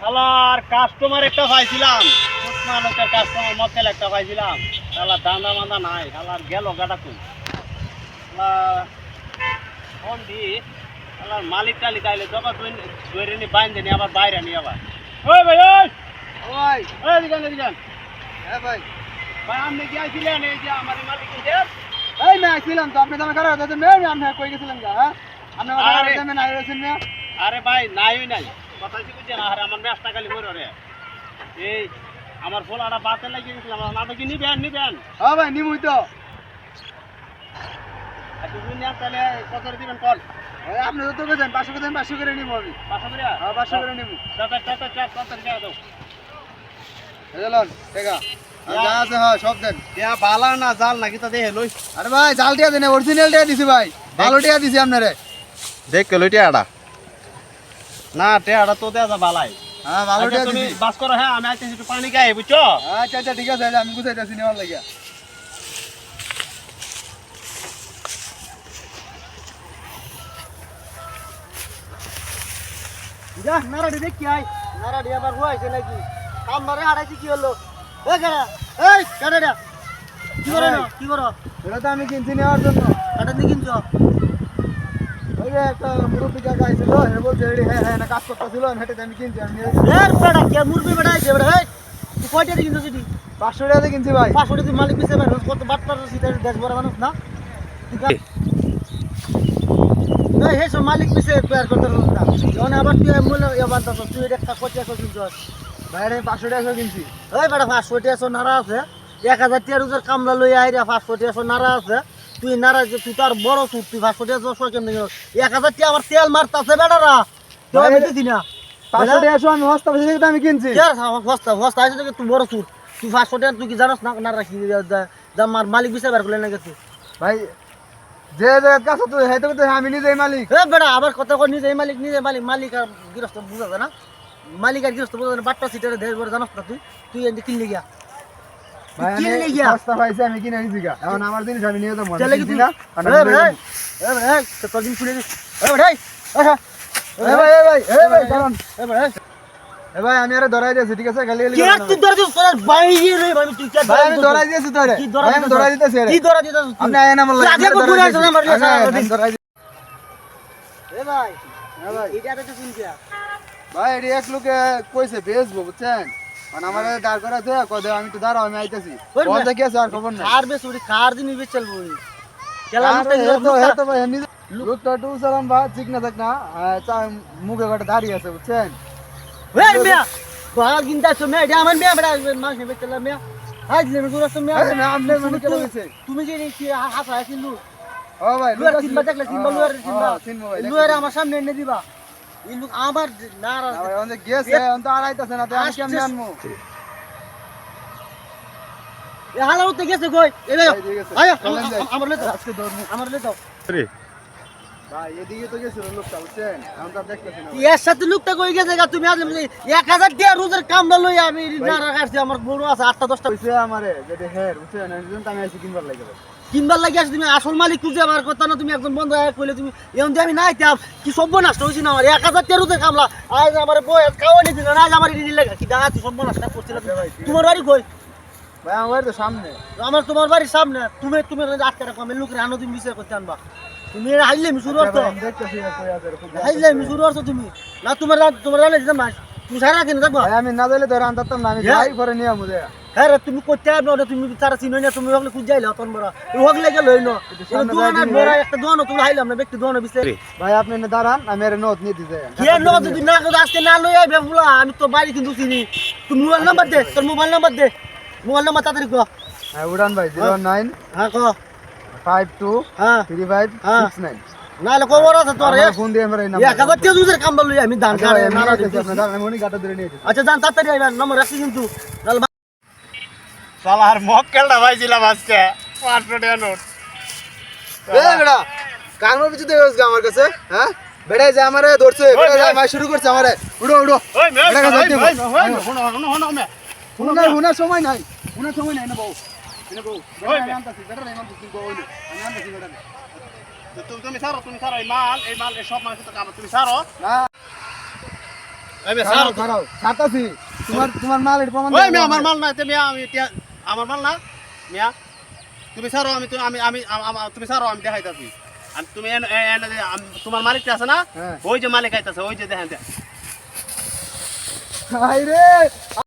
আলার কাস্টমার একটা পাইছিলাম, লোকের কাস্টমার মক্কেল একটা পাইছিলাম, আলার দান্দা মান্দা নাই, আলার গেল গাটা কোন ফোন দি আলার মালিক টালিক আইলে জবা ধরে নি বাইন দেনি আবার বাইরে নি আবার। ওই ভাই ওই ওই ওই দিগান দিগান। হ্যাঁ ভাই ভাই আপনি কি আইছিলেন? এই যে আমার মালিক দেব এই না আইছিলাম তো, আপনি তো আমার ঘরে তো মেয়ে আমি কই গেছিলাম গা। হ্যাঁ আপনি আমার ঘরে যাবেন না আইছেন না? আরে ভাই নাই নাই কথা কি বুঝছেন? আরে আমার ব্যস্তা খালি করে রে এই আমার ফোলাটা বাতে লাগিয়ে গেছিলাম, নাটক কি নিবেন নিবেন? হ্যাঁ ভাই নিমুই তো। আচ্ছা বুঝলেন তাহলে কত দিবেন কল? ওই আপনি তো তো দেন 500 দেন, 500 করে নিমু আমি। 500 করে? হ্যাঁ 500 করে নিমু। টাটা টাটা টাটা টাটা দাও। বুঝলেন টাকা যা আছে হ্যাঁ সব দেন। দিয়া বালা না জাল নাকি তা দেখে লই। আরে ভাই জাল টিয়া দেন, অরিজিনাল টিয়া দিছি ভাই, ভালো টিয়া দিছি আপনারে। দেখ কে লইটি আড়া না টেড়া তো দেয়া যা বালাই। হ্যাঁ ভালো টিয়া তুমি দিছি। বাস করো। হ্যাঁ আমি আইতেছি একটু পানি খাই বুঝছো? আচ্ছা আচ্ছা ঠিক আছে, আমি গুছাইতাছি নেওয়ার লাগিয়া। যা নারাডি দেখি আই, নারাডি আবার হইছে নাকি? কামবারে হারাইছি কি হলো? এই কাড়া, এই কাড়াটা কি করো না? কি করো? এটা তো আমি কিনছি নেওয়ার জন্য। কাটা দিয়ে কিনছো? ওই যে একটা মুরব্বি কাকা আইছিল, হে বলছে এডি হ্যাঁ হ্যাঁ না কাজ করতেছিল, আমি হেঁটে আমি কিনছি আমি। এর বেটা কে মুরবি বেটা আইছে বেটা? এই তুই কয়টা দিয়ে কিনছো সেটি? 500 টাকা দিয়ে কিনছি ভাই। 500 টাকা মালিক পিছে বের কত বাটপার সিটা দেশ বড় মানুষ না? এই হে সব মালিক পিছে বের করতে রোজ না। যখন আবার তুই মূল্য এবার দাস তুই এটা একটা কত টাকা কিনছস? ভাই আমি 500 টাকা করে কিনছি। ওই বেটা 500 টাকা নারা আছে, 1000 টাকা রোজের কামলা লই আইরা 500 টাকা নারা আছে। তুই নারা যে তুই তার বড় সুট, তুই 500 টাকা জোর কেন দিও? 1000 টাকা আমার তেল মারতাছে বেটারা, তো আমি দিছি না। 500 টাকা আমি হস্তা বেশি থেকে আমি কিনছি। কে হস্তা হস্তা আইছে যে তুই বড় সুট, তুই 500 টাকা তুই কি জানাস না নারা কি যা মালিক বিচার বের করলে না গেছে ভাই যে যে কাজ তো হেতে তো আমি নিজেই মালিক। এ বেটা আবার কথা কই নিজে মালিক মালিক আর গৃহস্থ বুঝা যায় না? মালিক আর গৃহস্থ বুঝা যায় না? বাট্টা সিটারে দেশ বড় জানাস না তুই? তুই এনে কিনলি গিয়া ভাই আমি কিনলি গিয়া হস্তা পাইছি আমি কিনে নিছি গা। এখন আমার জিনিস আমি নিয়ে যাবো চলে কি তুই না। এ ভাই তো তোর দিন শুনে এ ভাই এ ভাই এ ভাই এ ভাই দাঁড়ান। এ ভাই এ ভাই আমি আরে ধরাই দিয়েছি ঠিক আছে, গালি গালি কে তুই ধরে দিস তোর বাইরে রে ভাই তুই কে ভাই আমি ধরাই দিয়েছি তোরে। কি ভাই আমি ধরাই দিতেছি কি ধরা দিতেছ আপনি আয়েন আমার লাগে আগে ঘুরে আসছ না আমার ধরাই। এ ভাই এ ভাই এটা তো শুন কে ভাই এডি এক লোকে কইছে বেচবো বুঝছেন, মানে আমার দাঁড় করা আছে কদে আমি তো দাঁড়াও আমি আইতাছি। কোন থেকে আছে আর খবর নাই। কার বেশ ওই কার দিন বেচ চলবো কেলা তো ভাই এমনি লোকটা টু সালাম বা ঠিক না থাক না মুখে একটা দাঁড়িয়ে আছে বুঝছেন। ওই মিয়া বাল গিনতা সময় এটা আমার মিয়া বড় মাছ বেচ চলা মিয়া আজ লে গুরা সময় আরে না আমনে মনে কেন হইছে? তুমি যে কি হাসা আছিলু ও ভাই লুয়ার তিনবা দেখলে তিনবা লুয়ার তিনবা তিনবা ভাই লুয়ার আমার সামনে এনে দিবা এই লোক আমার নারাজ না ভাই ওনে গেছে অন তো আড়াইতাছে না তো আমি কেমনে আনমু? এ হালা উঠতে গেছে কই এ ভাই ঠিক আছে, আয় চলেন যাই। আমার লে আজকে ধরমু আমার লে দাও ভাই এদিকে তো গেছিল লোকটা বুঝছেন, আমি তো দেখতেছি না। এর সাথে লোকটা কই গেছে গা তুমি আজ 1000 টাকা রোজের কামলা লই আমি নারা কাটছি আমার বড় আছে 8টা 10টা কইছে আমারে যে হের বুঝছেন একজন তো আমি আইছি কিনবার লাগে। কিনবার লাগি আস তুমি আসল মালিক খুঁজে আমার কথা না, তুমি একজন বন্ধ কইলে তুমি এমন দিয়ে আমি নাই তাম কি সব্য নষ্ট হইছি না আমার 1000 টাকা রোজের কামলা আজ আমার বই খাওয়ানি দিন না, আজ আমার ইনি লাগা কি দাঁড়াচ্ছি সব্য নষ্ট করছিল। তোমার বাড়ি কই? ভাই আমার তো সামনে। আমার তোমার বাড়ির সামনে তুমি তুমি 8 টাকা কমে লোকের আনো তুমি বিচার করতে আনবা তুমি হাইলে আমি শুরু করতো আমি দেখতেছি কই আছে খুব। হাইলে আমি শুরু করছো তুমি না তোমার জানে দিতাম না তুমি সারা দিন দেখবা। ভাই আমি না দিলে ধরে আনতাম না, আমি যাই পরে নিয়ে আমু দেয়া। হ্যাঁ রে তুমি করতে পারবে না, তুমি তারা চিনো না, তুমি ওগুলো খুঁজ যাইলে তখন বড় ওগুলো গেল হইল দোয়ানার বড় একটা দোয়ানো তুমি হাইলাম না ব্যক্তি দোয়ানো বিচার ভাই আপনি না দাঁড়ান আমি এর নোট নিয়ে দিতে। কে ন যদি না করে আজকে না লই আইবে বলা আমি তো বাড়ি কিন্তু চিনি তুমি মোবাইল নাম্বার দে, তোর মোবাইল নাম্বার দে, মোবাইল নাম্বার তাড়াতাড়ি কো। হ্যাঁ উড়ান ভাই 09 হ্যাঁ কো 52 হ্যাঁ 3569 নালে খবর আছে তোর ফোন দিয়ে আমরা এই এক হাজার টাকা দুধের কাম লই আমি ধান কাটে নানা দিতে। আপনি দাঁড়ান আমি গাটা ধরে নিয়ে আচ্ছা জান তাড়াতাড়ি আইবা নম্বর রাখছি কিন্তু নালে শালার মক্কেলটা পাইছিলাম আজকে 500 টাকা নোট। এ বেড়া কামর কিছু দেবে আমার কাছে। হ্যাঁ বেড়া যে আমারে ধরছে, বেড়া যায় ভাই শুরু করছে আমারে। উড়ো উড়ো ওই মে বেড়া কাছে যাইতে ভাই হনো মে হুনার সময় নাই, হুনার সময় নাই না বউ এনে বউ ওই আমি আনতাছি বেড়া নাই আনতাছি বউ হইলো আমি আনতাছি বেড়া তুমি সারো এই মাল এই সব মাল তো কাম তুমি সারো না। এই মিয়া ছাড়ো খারাও ছাতাছি তোমার মালের প্রমাণ ওই মিয়া আমার মাল না তে মিয়া আমার মাল না মিয়া তুমি ছাড়ো আমি তুমি ছাড়ো আমি দেখাইতাছি আর তুমি তোমার মালিক আছে না হ্যাঁ। ওই যে মালিক আইতাছে ওই যে দেখেন হাই রে